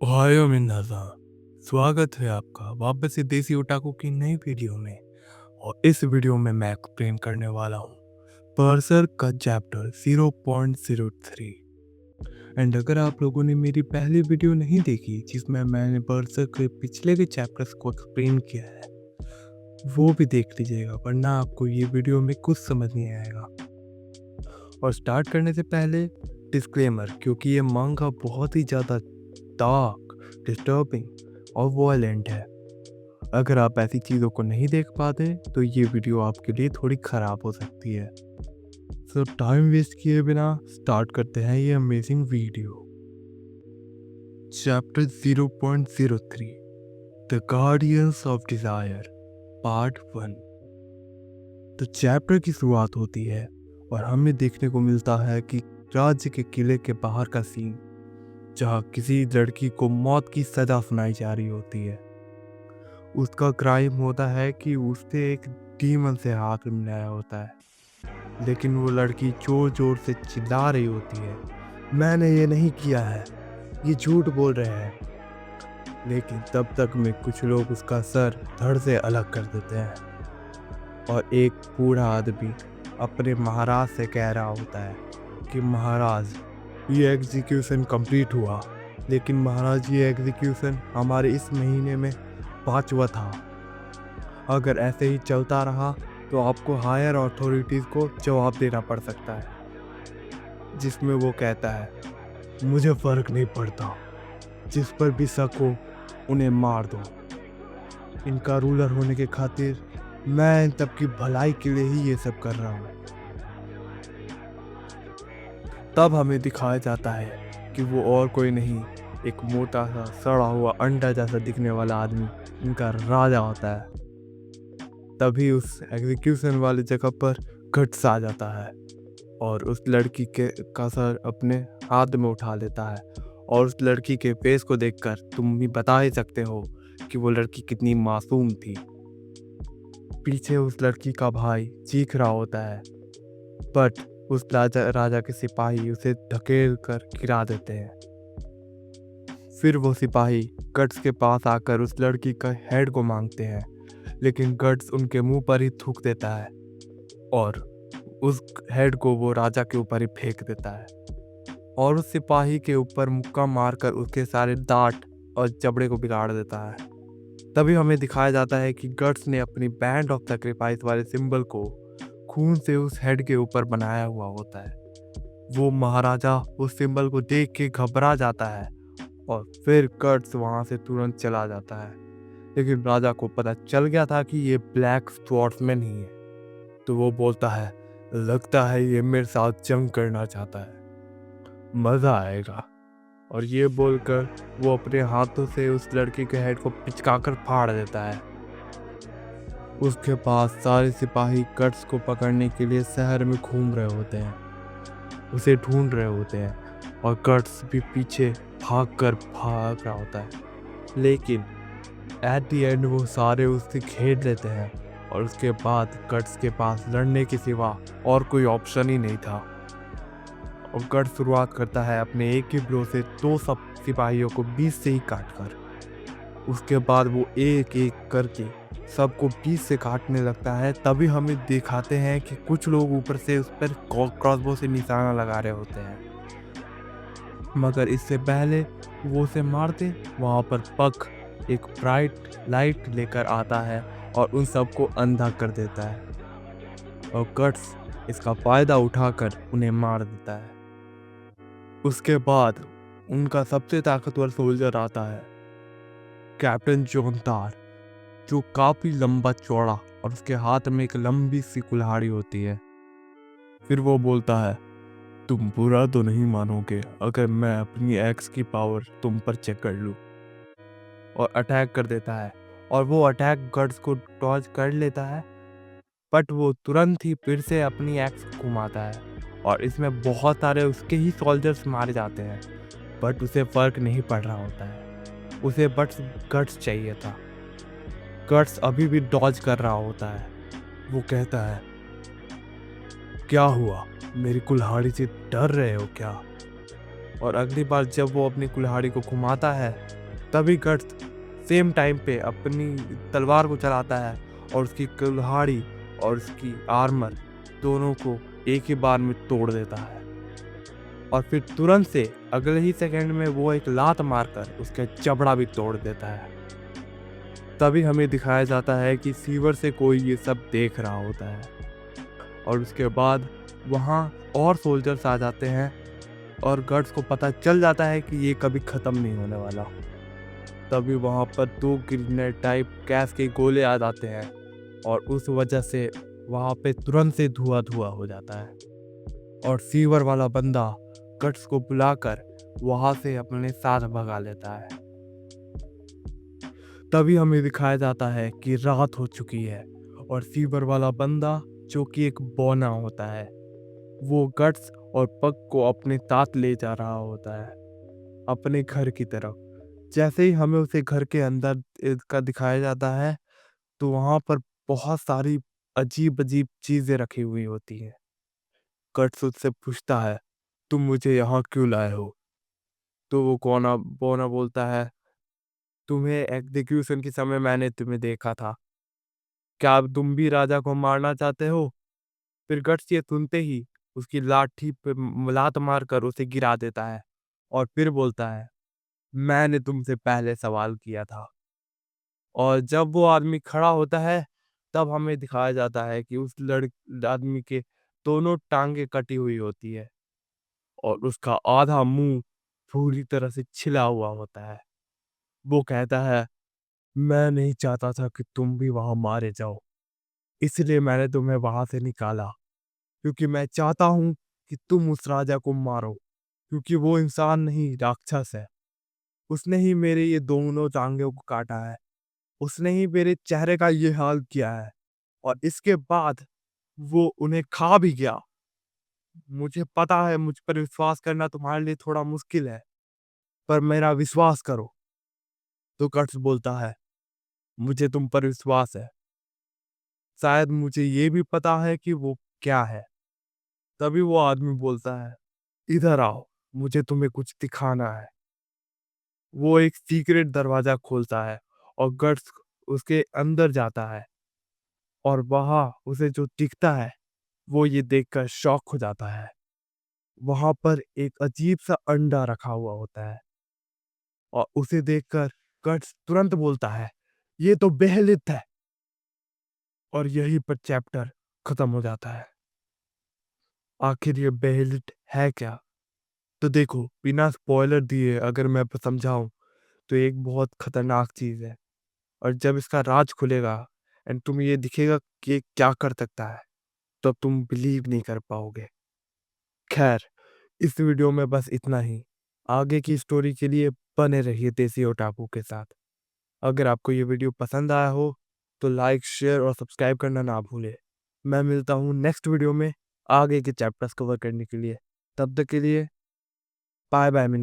Ohio मिन्नासा, स्वागत है आपका वापस से देसी ओटाकू की नई वीडियो में। और इस वीडियो में मैं एक्सप्लेन करने वाला हूँ बर्सर्क का चैप्टर 0.03। एंड अगर आप लोगों ने मेरी पहली वीडियो नहीं देखी जिसमें मैंने बर्सर्क के पिछले के चैप्टर्स को एक्सप्लेन किया है, वो भी देख लीजिएगा, वरना आपको ये वीडियो में कुछ समझ नहीं आएगा। और स्टार्ट करने से पहले डिस्क्लेमर, क्योंकि ये मांगा बहुत ही ज़्यादा डार्क, डिस्टर्बिंग और वॉयलेंट है। अगर आप ऐसी चीज़ों को नहीं देख पाते तो ये वीडियो आपके लिए थोड़ी ख़राब हो सकती है। सो टाइम वेस्ट किए बिना स्टार्ट करते हैं ये amazing video. Chapter 0.03 the guardians of desire part 1। तो चैप्टर की शुरुआत होती है और हमें देखने को मिलता है कि राज्य के किले के बाहर का सीन, जहाँ किसी लड़की को मौत की सजा सुनाई जा रही होती है। उसका क्राइम होता है कि उसने एक डीमन से हाथ मिलाया होता है, लेकिन वो लड़की जोर जोर से चिल्ला रही होती है, मैंने ये नहीं किया है, ये झूठ बोल रहे हैं। लेकिन तब तक में कुछ लोग उसका सर धड़ से अलग कर देते हैं और एक बूढ़ा आदमी अपने महाराज से कह रहा होता है कि महाराज, ये एग्जीक्यूशन कंप्लीट हुआ, लेकिन महाराज ये एग्जीक्यूशन हमारे इस महीने में 5वां था। अगर ऐसे ही चलता रहा तो आपको हायर अथॉरिटीज़ को जवाब देना पड़ सकता है। जिसमें वो कहता है, मुझे फ़र्क नहीं पड़ता, जिस पर भी शक हो उन्हें मार दो। इनका रूलर होने के खातिर मैं इन तब की भलाई के लिए ही ये सब कर रहा हूँ। तब हमें दिखाया जाता है कि वो और कोई नहीं, एक मोटा सा सड़ा हुआ अंडा जैसा दिखने वाला आदमी इनका राजा होता है। तभी उस एग्जीक्यूशन वाली जगह पर गट्स आ जाता है और उस लड़की का सर अपने हाथ में उठा लेता है। और उस लड़की के फेस को देखकर तुम भी बता ही सकते हो कि वो लड़की कितनी मासूम थी। पीछे उस लड़की का भाई चीख रहा होता है, बट उस राजा के सिपाही उसे धकेल कर गिरा देते हैं। फिर वो सिपाही गट्स के पास आकर उस लड़की का हेड को मांगते हैं, लेकिन गट्स उनके मुंह पर ही थूक देता है और उस हेड को वो राजा के ऊपर ही फेंक देता है और उस सिपाही के ऊपर मुक्का मारकर उसके सारे दांत और जबड़े को बिगाड़ देता है। तभी हमें दिखाया जाता है कि गट्स ने अपनी बैंड ऑफ सैक्रिफाइस वाले सिंबल को खून से उस हेड के ऊपर बनाया हुआ होता है। वो महाराजा उस सिंबल को देख के घबरा जाता है और फिर गट्स वहां से तुरंत चला जाता है। लेकिन राजा को पता चल गया था कि ये ब्लैक स्वॉर्ड्समैन ही है, तो वो बोलता है, लगता है ये मेरे साथ जंग करना चाहता है, मज़ा आएगा। और ये बोलकर वो अपने हाथों से उस लड़की के हेड को पिचकाकर फाड़ देता है। उसके पास सारे सिपाही गट्स को पकड़ने के लिए शहर में घूम रहे होते हैं, उसे ढूंढ रहे होते हैं और गट्स भी पीछे भाग रहा होता है। लेकिन एट द एंड वो सारे उससे घेर लेते हैं और उसके बाद गट्स के पास लड़ने के सिवा और कोई ऑप्शन ही नहीं था। और गट्स शुरुआत करता है अपने एक ही ब्लो से 2 सब सिपाहियों को 20 से ही काट कर। उसके बाद वो एक एक करके सबको 20 से काटने लगता है। तभी हमें दिखाते हैं कि कुछ लोग ऊपर से उस पर क्रॉसबो से निशाना लगा रहे होते हैं, मगर इससे पहले वो उसे मारते वहाँ पर पक एक ब्राइट लाइट लेकर आता है और उन सबको अंधा कर देता है और गट्स इसका फायदा उठाकर उन्हें मार देता है। उसके बाद उनका सबसे ताकतवर सोल्जर आता है, कैप्टन जोनतार, जो काफी लंबा चौड़ा और उसके हाथ में एक लंबी सी कुल्हाड़ी होती है। फिर वो बोलता है, तुम बुरा तो नहीं मानोगे अगर मैं अपनी एक्स की पावर तुम पर चेक कर लूं, और अटैक कर देता है। और वो अटैक गट्स को डॉज कर लेता है, बट वो तुरंत ही फिर से अपनी एक्स घुमाता है और इसमें बहुत सारे उसके ही सोल्जर्स मारे जाते हैं। बट उसे फर्क नहीं पड़ रहा होता है, उसे बस गट्स चाहिए था। गट्स अभी भी डॉज कर रहा होता है। वो कहता है, क्या हुआ, मेरी कुल्हाड़ी से डर रहे हो क्या? और अगली बार जब वो अपनी कुल्हाड़ी को घुमाता है, तभी गट्स सेम टाइम पे अपनी तलवार को चलाता है और उसकी कुल्हाड़ी और उसकी आर्मर दोनों को एक ही बार में तोड़ देता है। और फिर तुरंत से अगले ही सेकंड में वो एक लात मारकर उसका जबड़ा भी तोड़ देता है। तभी हमें दिखाया जाता है कि सीवर से कोई ये सब देख रहा होता है और उसके बाद वहाँ और सोल्जर्स आ जाते हैं और गट्स को पता चल जाता है कि ये कभी ख़त्म नहीं होने वाला। तभी वहाँ पर 2 ग्रेनेड टाइप गैस के गोले आ जाते हैं और उस वजह से वहाँ पे तुरंत से धुआं हो जाता है और सीवर वाला बंदा गट्स को बुलाकर वहाँ से अपने साथ भगा लेता है। तभी हमें दिखाया जाता है कि रात हो चुकी है और सीवर वाला बंदा, जो कि एक बौना होता है, वो गट्स और पग को अपने साथ ले जा रहा होता है अपने घर की तरफ। जैसे ही हमें उसे घर के अंदर का दिखाया जाता है, तो वहां पर बहुत सारी अजीब अजीब चीजें रखी हुई होती हैं। गट्स उससे पूछता है, तुम मुझे यहाँ क्यों लाए हो? तो वो कोना बोना बोलता है, तुम्हें एग्जीक्यूशन के समय मैंने तुम्हें देखा था, क्या अब तुम भी राजा को मारना चाहते हो? फिर गट्स ये सुनते ही उसकी लाठी पे लात मारकर उसे गिरा देता है और फिर बोलता है, मैंने तुमसे पहले सवाल किया था। और जब वो आदमी खड़ा होता है, तब हमें दिखाया जाता है कि उस आदमी के दोनों टांगे कटी हुई होती है और उसका आधा मुंह पूरी तरह से छिला हुआ होता है। वो कहता है, मैं नहीं चाहता था कि तुम भी वहां मारे जाओ, इसलिए मैंने तुम्हें वहां से निकाला, क्योंकि मैं चाहता हूं कि तुम उस राजा को मारो, क्योंकि वो इंसान नहीं राक्षस है। उसने ही मेरे ये दोनों टांगों को काटा है, उसने ही मेरे चेहरे का ये हाल किया है और इसके बाद वो उन्हें खा भी गया। मुझे पता है मुझ पर विश्वास करना तुम्हारे लिए थोड़ा मुश्किल है, पर मेरा विश्वास करो। तो गट्स बोलता है, मुझे तुम पर विश्वास है, शायद मुझे ये भी पता है कि वो क्या है। तभी वो आदमी बोलता है, इधर आओ, मुझे तुम्हें कुछ दिखाना है। वो एक सीक्रेट दरवाजा खोलता है और गट्स उसके अंदर जाता है और वहां उसे जो दिखता है, वो ये देखकर शॉक हो जाता है। वहां पर एक अजीब सा अंडा रखा हुआ होता है और उसे देखकर गट्स तुरंत बोलता है, ये तो बेहलित है। और यहीं पर चैप्टर खत्म हो जाता है। आखिर ये बेहलिट है क्या? तो देखो, बिना स्पॉइलर दिए अगर मैं समझाऊं, तो एक बहुत खतरनाक चीज है और जब इसका राज खुलेगा एंड तुम्हें ये दिखेगा कि ये क्या कर सकता है, तब तुम बिलीव नहीं कर पाओगे। खैर, इस वीडियो में बस इतना ही। आगे की स्टोरी के लिए बने रहिए देसी ओटाकू के साथ। अगर आपको ये वीडियो पसंद आया हो, तो लाइक, शेयर और सब्सक्राइब करना ना भूलें। मैं मिलता हूँ नेक्स्ट वीडियो में आगे के चैप्टर्स कवर करने के लिए। तब तक के लिए बाय बाय।